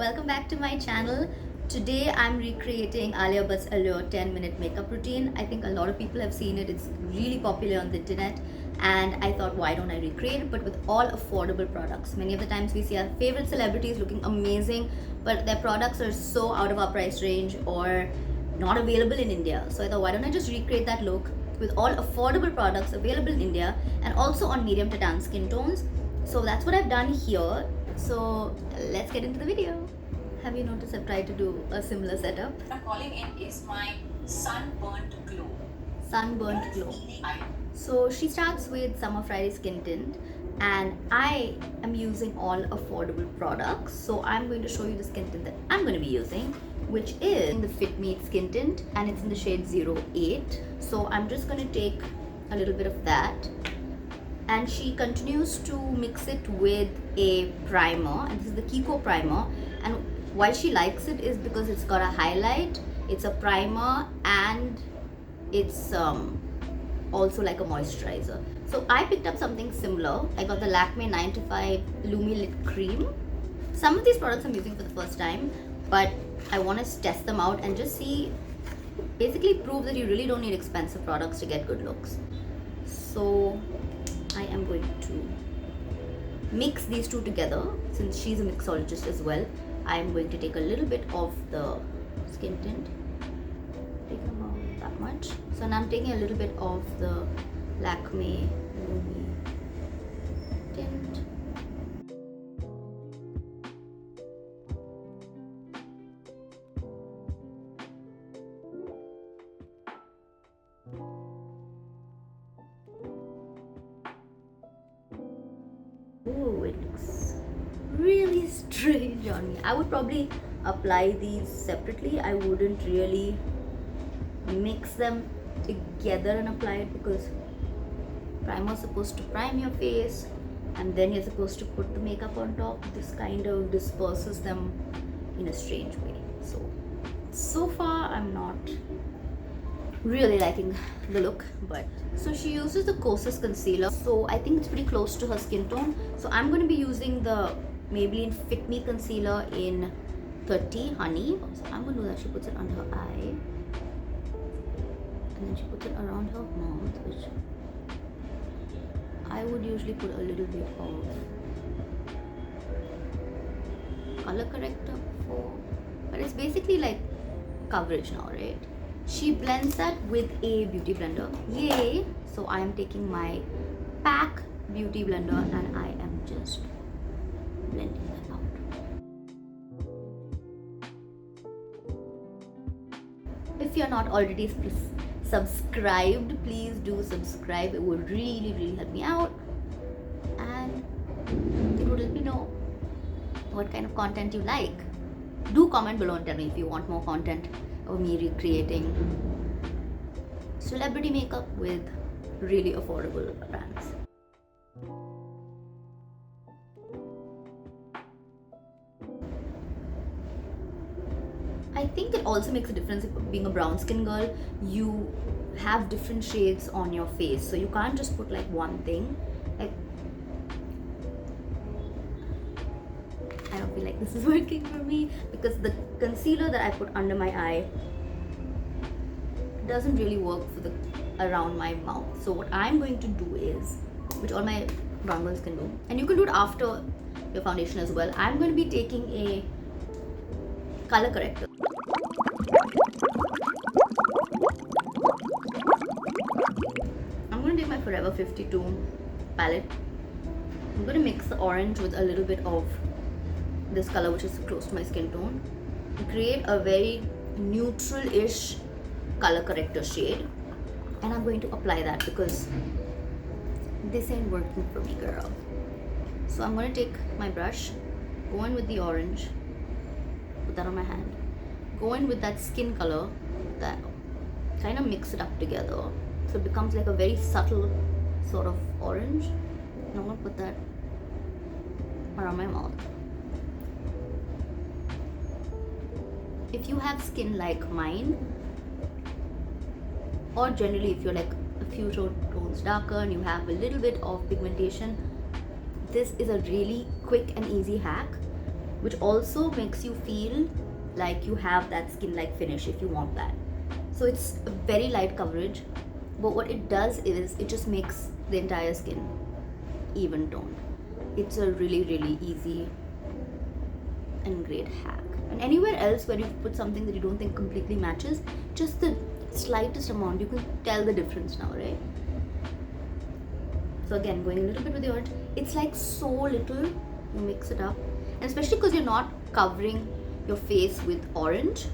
welcome back to my channel. Today I'm recreating Alia Bhatt's Allure 10-minute makeup routine. I think a lot of people have seen it. It's really popular on the internet and I thought, why don't I recreate it, but with all affordable products. Many of the times we see our favorite celebrities looking amazing, but their products are so out of our price range or not available in India. So I thought, why don't I just recreate that look with all affordable products available in India and also on medium to tan skin tones. So that's what I've done here. So let's get into the video. Have you noticed I've tried to do a similar setup? What I'm calling in is my sunburnt glow. Sunburnt glow. So she starts with Summer Friday Skin Tint and I am using all affordable products. So I'm going to show you the skin tint that I'm going to be using, which is the Fit Me Skin Tint and it's in the shade 08. So I'm just going to take a little bit of that. And she continues to mix it with a primer, and this is the Kiko primer, and why she likes it is because it's got a highlight, it's a primer, and it's also like a moisturizer. So I picked up something similar. I got the Lakme 9 to 5 Lumi Lip Cream. Some of these products I'm using for the first time, but I want to test them out and just see, basically prove that you really don't need expensive products to get good looks. So I am going to mix these two together. Since she's a mixologist as well, I am going to take a little bit of the skin tint, take about that much. So now I'm taking a little bit of the Lakme Lumi tint. Oh, it looks really strange on me. I would probably apply these separately. I wouldn't really mix them together and apply it because primer is supposed to prime your face and then you're supposed to put the makeup on top. This kind of disperses them in a strange way. So far I'm not really liking the look, but so she uses the Kosas concealer, so I think it's pretty close to her skin tone. So I'm going to be using the Maybelline Fit Me concealer in 30 Honey. So I'm going to do that. She puts it under her eye and then she puts it around her mouth, which I would usually put a little bit of color corrector for, but it's basically like coverage now, right? She blends that with a beauty blender. Yay! So I am taking my PAC beauty blender and I am just blending that out. If you're not already subscribed, please do subscribe. It would really help me out and it would let me know what kind of content you like. Do comment below and tell me if you want more content of me recreating celebrity makeup with really affordable brands. I think it also makes a difference if being a brown skin girl, you have different shades on your face, so you can't just put like one thing. Like, I don't feel like this is working for me because the concealer that I put under my eye doesn't really work for the around my mouth. So what I'm going to do is, which all my brown girls can do, and you can do it after your foundation as well, I'm going to be taking a color corrector. I'm going to take my Forever 52 palette. I'm going to mix the orange with a little bit of this color, which is close to my skin tone, create a very neutral-ish color corrector shade, and I'm going to apply that because this ain't working for me, girl. So I'm going to take my brush, go in with the orange, put that on my hand, go in with that skin color, that kind of mix it up together so it becomes like a very subtle sort of orange, and I'm going to put that around my mouth. If you have skin like mine, or generally if you're like a few tones darker and you have a little bit of pigmentation, this is a really quick and easy hack which also makes you feel like you have that skin-like finish if you want that. So it's a very light coverage, but what it does is it just makes the entire skin even toned. It's a really easy and great hack. And anywhere else where you put something that you don't think completely matches, just the slightest amount, you can tell the difference now, right? So again, going a little bit with the orange, it's like so little, you mix it up, and especially because you're not covering your face with orange,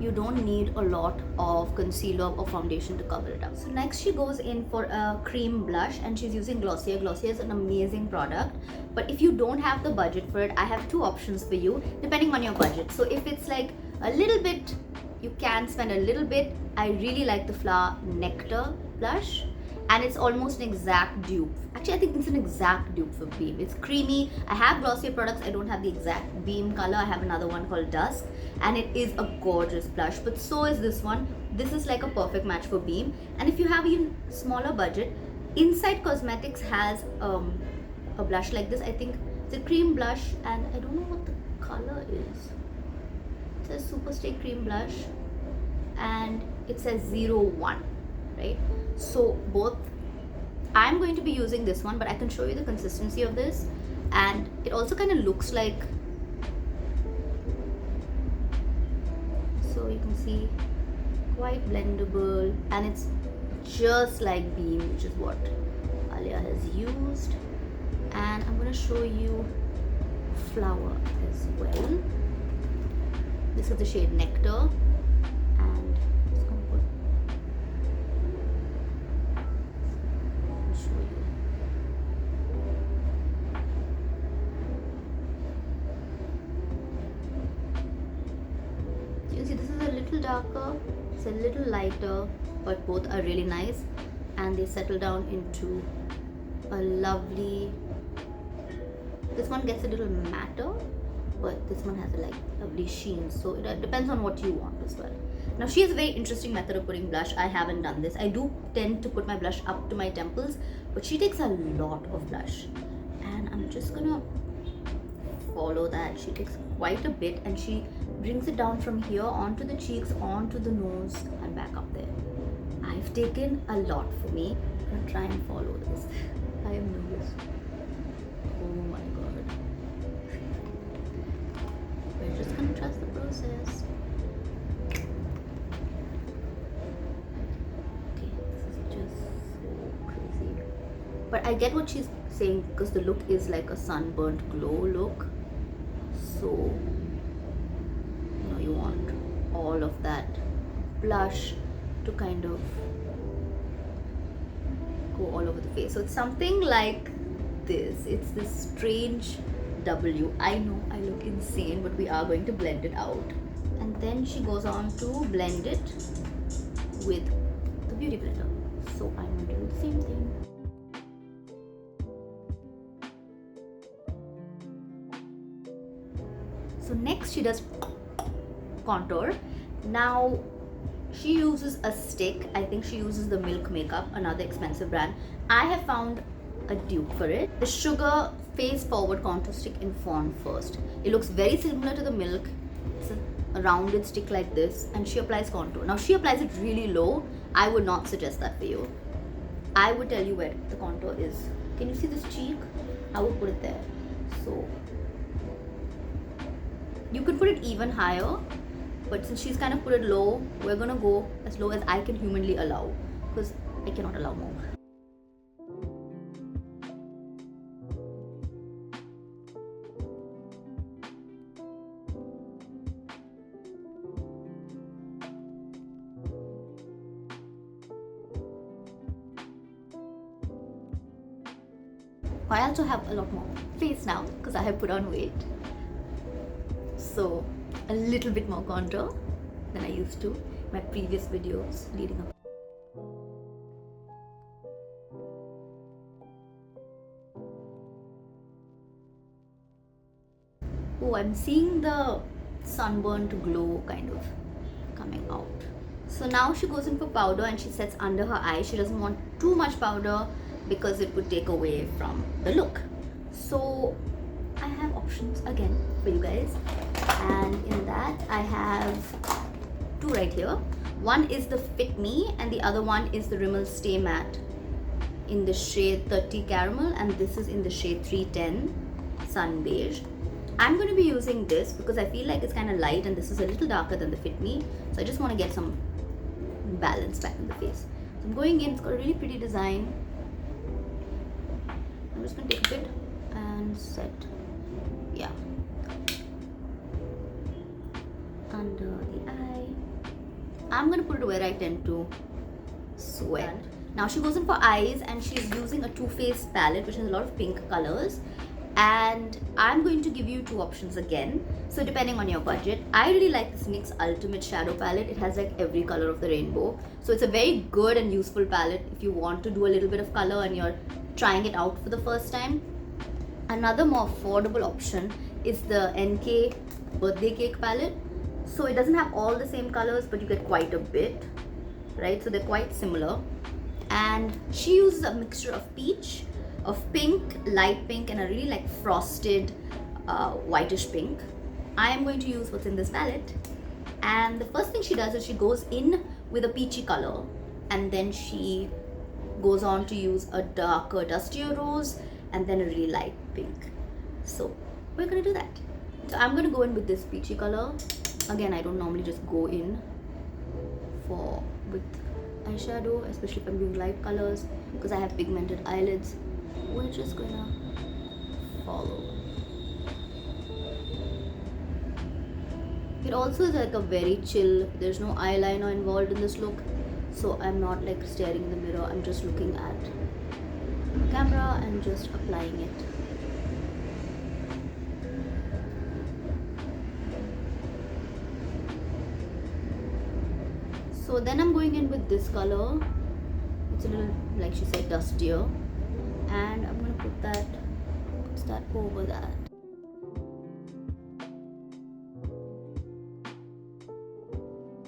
you don't need a lot of concealer or foundation to cover it up. So next she goes in for a cream blush, and she's using Glossier. Glossier is an amazing product, but if you don't have the budget for it, I have two options for you depending on your budget. So if it's like a little bit, you can spend a little bit. I really like the Flower Nectar blush, and it's almost an exact dupe. Actually, I think it's an exact dupe for Beam. It's creamy. I have Glossier products. I don't have the exact Beam color. I have another one called Dusk, and it is a gorgeous blush, but so is this one. This is like a perfect match for Beam. And if you have even smaller budget, Inside Cosmetics has a blush like this. I think it's a cream blush, and I don't know what the color is. It says Super Stay Cream Blush, and it says 01, right? So both, I'm going to be using this one, but I can show you the consistency of this, and it also kind of looks like, so you can see, quite blendable, and it's just like Beam, which is what Alia has used. And I'm going to show you Flower as well. This is the shade Nectar, and I'm just going to put, I'll show you. So you see this is a little darker, it's a little lighter, but both are really nice, and they settle down into a lovely, this one gets a little matter, but this one has a like lovely sheen, so it depends on what you want as well. Now she has a very interesting method of putting blush. I haven't done this. I do tend to put my blush up to my temples, but she takes a lot of blush, and I'm just gonna follow that. She takes quite a bit, and she brings it down from here onto the cheeks, onto the nose, and back up there. I've taken a lot for me. I'm gonna try and follow this. I am nervous. Oh my god. We're just gonna trust the process. Okay, this is just so crazy. But I get what she's saying, because the look is like a sunburnt glow look. So, you know, you want all of that blush to kind of go all over the face. So it's something like this. It's this strange W. I know I look insane, but we are going to blend it out. And then she goes on to blend it with the beauty blender. So I'm going to do the same thing. So next she does contour. Now she uses a stick. I think she uses the Milk Makeup, another expensive brand. I have found a dupe for it. The Sugar Face Forward Contour Stick in Fawn first. It looks very similar to the Milk. It's a rounded stick like this, and she applies contour. Now she applies it really low. I would not suggest that for you. I would tell you where the contour is. Can you see this cheek? I would put it there. So you could put it even higher, but since she's kind of put it low, we're gonna go as low as I can humanly allow, because I cannot allow more. I also have a lot more face now because I have put on weight. So a little bit more contour than I used to in my previous videos leading up. Oh, I'm seeing the sunburnt glow kind of coming out. So now she goes in for powder, and she sets under her eye. She doesn't want too much powder because it would take away from the look. So I have options again for you guys. And in that I have two right here. One is the Fit Me and the other one is the Rimmel Stay Matte in the shade 30 Caramel, and this is in the shade 310 Sun Beige. I'm going to be using this because I feel like it's kind of light and this is a little darker than the Fit Me, so I just want to get some balance back in the face. So I'm going in. It's got a really pretty design. I'm just going to take a bit and set, yeah, under the eye. I'm going to put it where I tend to sweat. Now she goes in for eyes and she's using a Too Faced palette which has a lot of pink colors. And I'm going to give you two options again, so depending on your budget. I really like this NYX Ultimate Shadow Palette. It has like every color of the rainbow, so it's a very good and useful palette if you want to do a little bit of color and you're trying it out for the first time. Another more affordable option is the NK Birthday Cake Palette. So it doesn't have all the same colors, but you get quite a bit, right? So they're quite similar. And she uses a mixture of peach, of pink, light pink, and a really like frosted whitish pink. I am going to use what's in this palette, and the first thing she does is she goes in with a peachy color and then she goes on to use a darker dustier rose and then a really light pink. So we're gonna do that. So I'm gonna go in with this peachy color. Again, I don't normally just go in with eyeshadow, especially if I'm doing light colors, because I have pigmented eyelids. We're just gonna follow. It also is like a very chill, there's no eyeliner involved in this look, so I'm not like staring in the mirror, I'm just looking at the camera and just applying it. So then I'm going in with this color. It's a little, like she said, dustier. And I'm going to put that over that.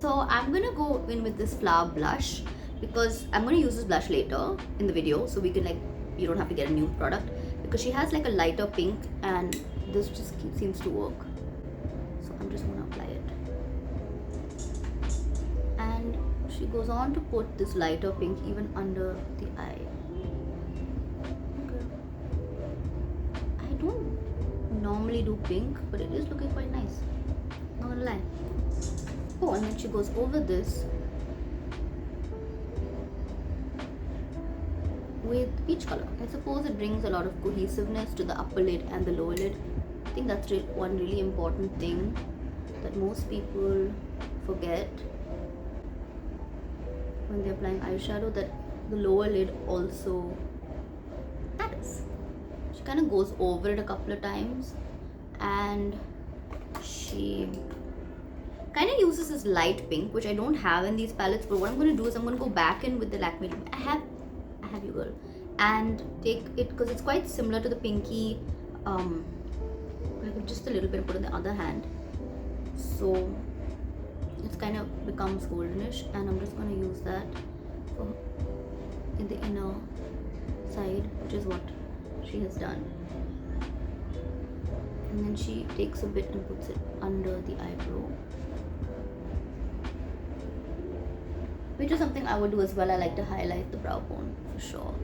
So I'm going to go in with this flower blush because I'm going to use this blush later in the video, so we can like, you don't have to get a new product, because she has like a lighter pink and this just seems to work. So I'm just going to apply it. And she goes on to put this lighter pink even under the eye. I don't normally do pink, but it is looking quite nice, not gonna lie. Oh, and then she goes over this with peach color. I suppose it brings a lot of cohesiveness to the upper lid and the lower lid. I think that's one really important thing that most people forget when they're applying eyeshadow, that the lower lid also matters. She kind of goes over it a couple of times and she kind of uses this light pink, which I don't have in these palettes, but what I'm going to do is I'm going to go back in with the Lakme Lumi. I have you girl, and take it because it's quite similar to the pinky, like just a little bit, put in the other hand, so it's kind of becomes goldenish, and I'm just going to use that in the inner side, which is what she has done. And then she takes a bit and puts it under the eyebrow, which is something I would do as well. I like to highlight the brow bone for sure.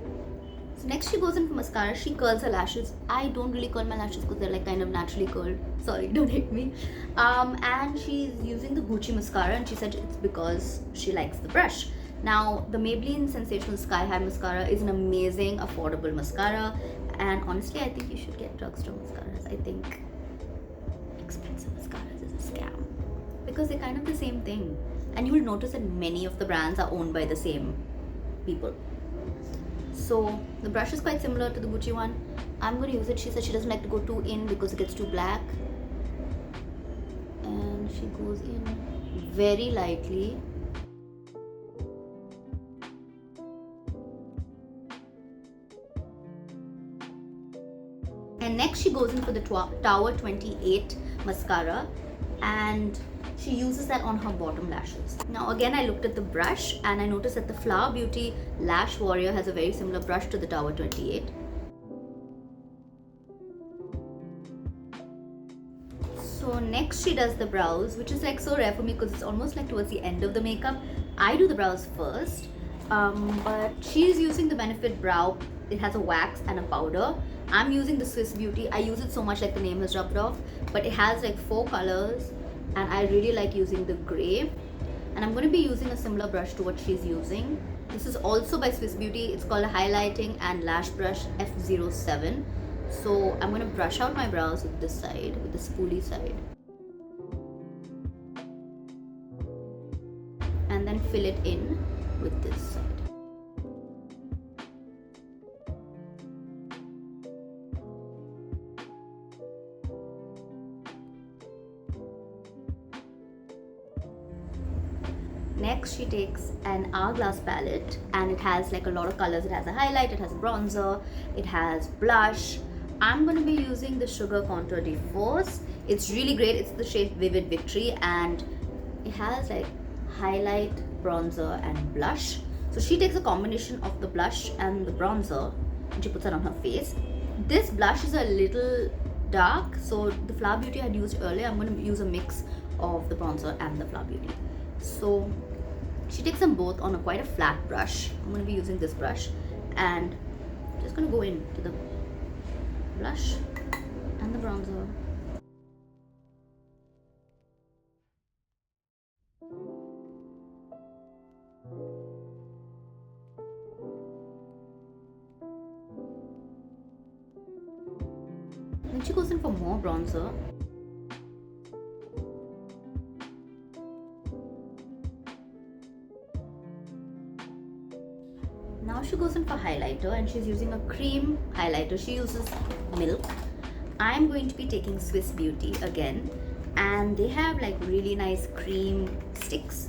So next she goes in for mascara. She curls her lashes. I don't really curl my lashes because they're like kind of naturally curled. Sorry, don't hate me. And she's using the Gucci mascara, and she said it's because she likes the brush. Now, the Maybelline Sensational Sky High Mascara is an amazing, affordable mascara, and honestly, I think you should get drugstore mascaras. I think expensive mascaras is a scam because they're kind of the same thing, and you will notice that many of the brands are owned by the same people. So the brush is quite similar to the Gucci one. I'm going to use it. She said she doesn't like to go too in because it gets too black, and she goes in very lightly. And next she goes in for the Tower 28 mascara, and she uses that on her bottom lashes. Now again, I looked at the brush and I noticed that the Flower Beauty Lash Warrior has a very similar brush to the Tower 28. So next she does the brows, which is like so rare for me because it's almost like towards the end of the makeup. I do the brows first, but she's using the Benefit Brow. It has a wax and a powder. I'm using the Swiss Beauty. I use it so much like the name is rubbed off, but it has like 4 colors and I really like using the gray. And I'm going to be using a similar brush to what she's using. This is also by Swiss Beauty. It's called a Highlighting and Lash Brush F07. So I'm going to brush out my brows with this side, with the spoolie side. And then fill it in with this side. Next she takes an hourglass palette and it has like a lot of colors. It has a highlight, it has a bronzer, it has blush. I'm going to be using the Sugar Contour de Force. It's really great. It's the shade Vivid Victory and it has like highlight, bronzer and blush. So she takes a combination of the blush and the bronzer and she puts it on her face. This blush is a little dark, so the Flower Beauty I had used earlier, I'm going to use a mix of the bronzer and the Flower Beauty. So she takes them both on quite a flat brush. I'm going to be using this brush and just going to go into the blush and the bronzer. Then she goes in for more bronzer. Now she goes in for highlighter and she's using a cream highlighter. She uses Milk. I'm going to be taking Swiss Beauty again and they have like really nice cream sticks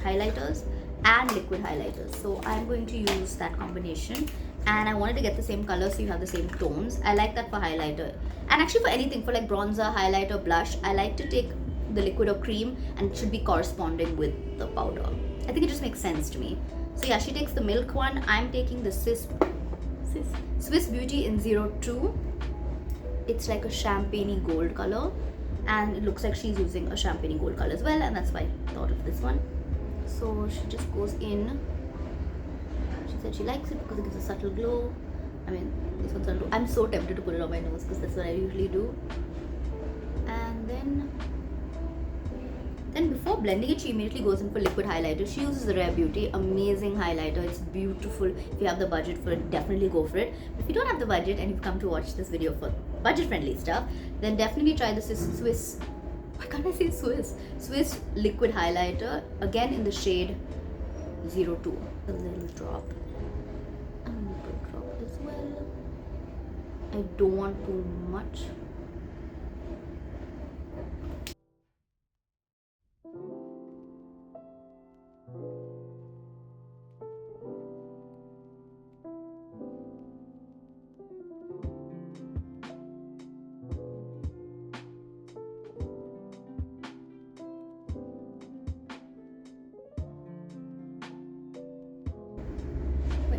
highlighters and liquid highlighters. So I'm going to use that combination and I wanted to get the same color so you have the same tones. I like that for highlighter and actually for anything, for like bronzer, highlighter, blush, I like to take the liquid or cream and it should be corresponding with the powder. I think it just makes sense to me. So yeah, she takes the Milk one. I'm taking the Swiss Beauty in 02. It's like a champagne gold color and it looks like she's using a champagne gold color as well, and that's why I thought of this one. So she just goes in. She said she likes it because it gives a subtle glow. I mean, this one's subtle. I'm so tempted to put it on my nose because that's what I usually do. And then before blending it, she immediately goes in for liquid highlighter. She uses the Rare Beauty, amazing highlighter. It's beautiful. If you have the budget for it, definitely go for it. If you don't have the budget and you've come to watch this video for budget-friendly stuff, then definitely try the Swiss. Why can't I say Swiss? Swiss liquid highlighter, again in the shade 02. A little drop. And a little drop as well. I don't want too much.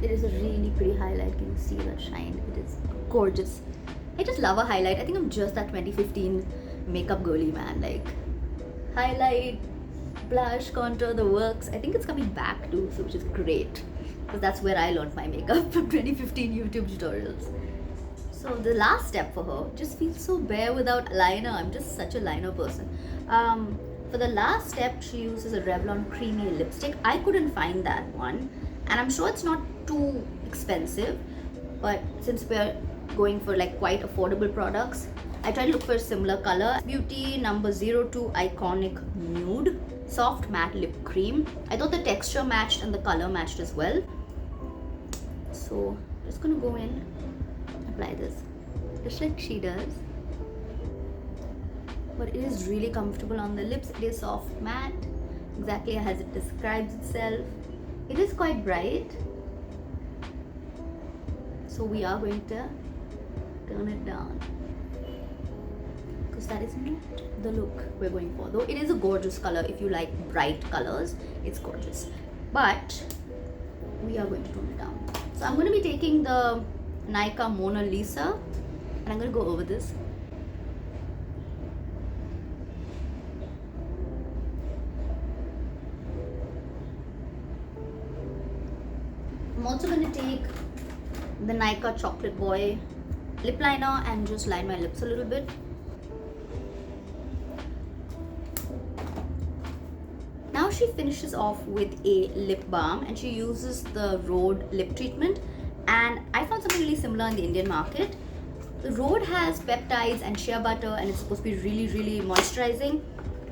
It is a really pretty highlight. Can you see that shine? It is gorgeous. I just love a highlight. I think I'm just that 2015 makeup girly, man. Like highlight, blush, contour, the works. I think it's coming back too, so which is great because that's where I learned my makeup from 2015 YouTube tutorials. So the last step for her just feels so bare without liner. I'm just such a liner person. For the last step, she uses a Revlon creamy lipstick. I couldn't find that one, and I'm sure it's not too expensive, but since we're going for like quite affordable products, I tried to look for a similar color. Beauty number 02 Iconic Nude Soft Matte Lip Cream. I thought the texture matched and the color matched as well. So I'm just gonna go in, apply this just like she does, but it is really comfortable on the lips. It is soft matte, exactly as it describes itself. It is quite bright, so we are going to turn it down because that is not the look we're going for. Though it is a gorgeous color. If you like bright colors, it's gorgeous, but we are going to tone it down. So I'm going to be taking the Nicka Mona Lisa and I'm going to go over this. I'm also going to take the Nicka Chocolate Boy lip liner and just line my lips a little bit. Now she finishes off with a lip balm and she uses the Rhode lip treatment, and I found something really similar in the Indian market. The Rhode has peptides and shea butter and it's supposed to be really moisturizing.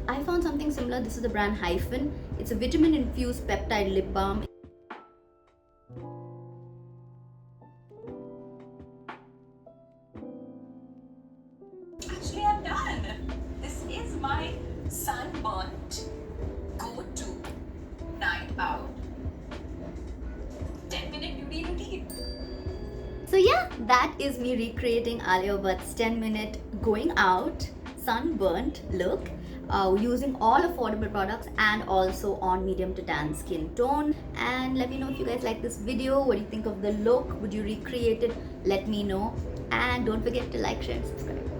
I found something similar. This is the brand Hyphen. It's a vitamin infused peptide lip balm. Actually, I'm done. This is my sunburnt go-to night out 10-minute beauty routine. So yeah, that is me recreating Alia Bhatt's 10-minute going out sunburnt look using all affordable products and also on medium to tan skin tone. And let me know if you guys like this video. What do you think of the look? Would you recreate it? Let me know. And don't forget to like, share and subscribe.